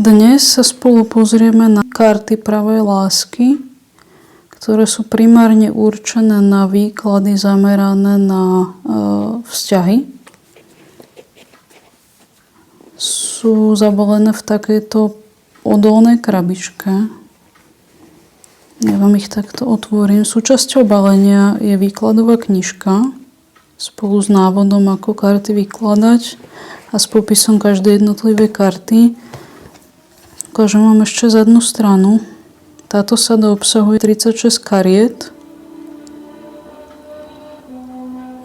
Dnes sa spolu pozrieme na karty pravej lásky, ktoré sú primárne určené na výklady zamerané na vzťahy. Sú zabalené v takejto odolnej krabičke. Ja vám ich takto otvorím. Súčasťou balenia je výkladová knižka spolu s návodom, ako karty vykladať a s popisom každej jednotlivej karty. Ukážem vám ešte zadnú stranu. Táto sada obsahuje 36 kariet.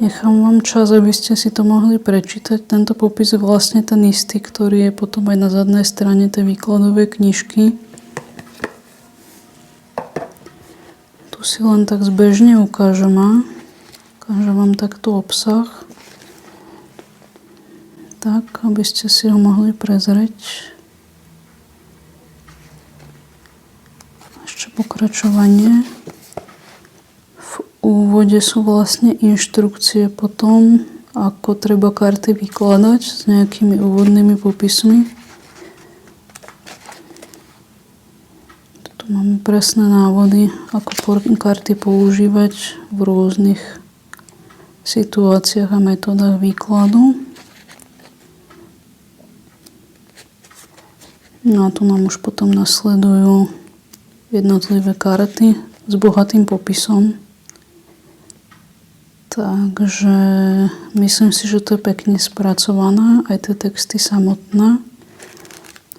Nechám vám čas, aby ste si to mohli prečítať. Tento popis je vlastne ten istý, ktorý je potom aj na zadnej strane tej výkladovej knižky. Tu si len tak zbežne ukážem vám takto obsah. Tak, aby ste si ho mohli prezrieť. Ešte pokračovanie. V úvode sú vlastne inštrukcie potom, ako treba karty vykladať s nejakými úvodnými popismi. Tu máme presné návody, ako karty používať v rôznych situáciách a metodách výkladu. No a tu nám už potom nasledujú jednotlivé karty s bohatým popisom. Takže myslím si, že to je pekne spracované, aj tie texty samotné.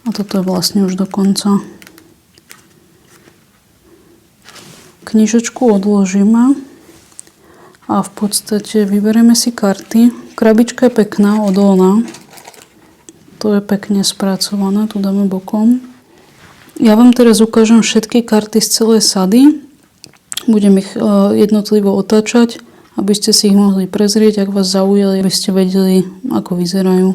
A toto je vlastne už dokonca. Knižočku odložíme a v podstate vyberieme si karty. Krabička je pekná, odolná. To je pekne spracované, tu dáme bokom. Ja vám teraz ukážem všetky karty z celej sady. Budem ich jednotlivo otáčať, aby ste si ich mohli prezrieť, ak vás zaujali, aby ste vedeli, ako vyzerajú.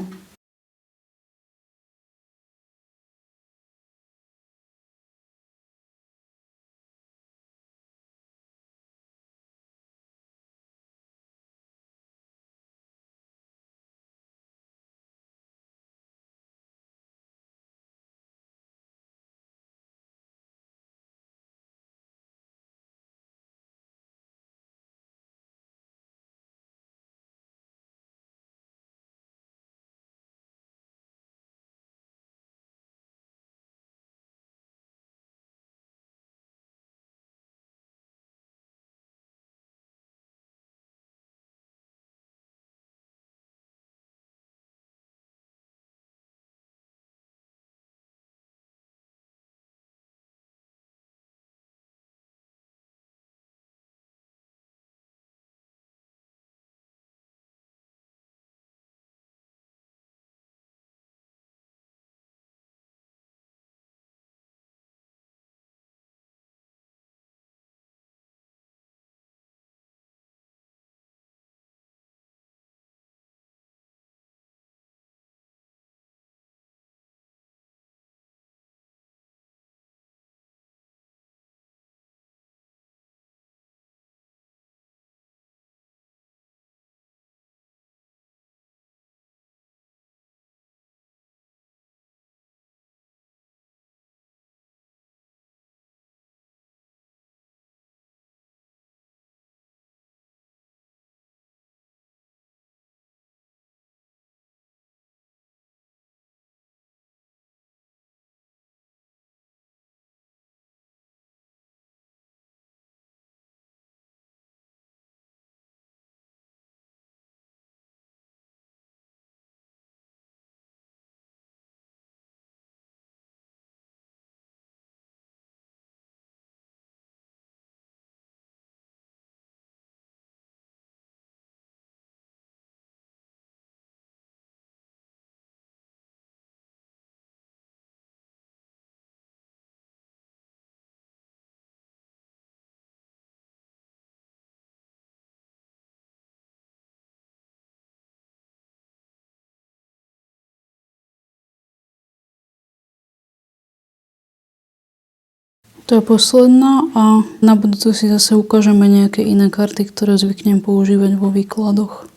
To je posledná a na budúce si zase ukážeme nejaké iné karty, ktoré zvyknem používať vo výkladoch.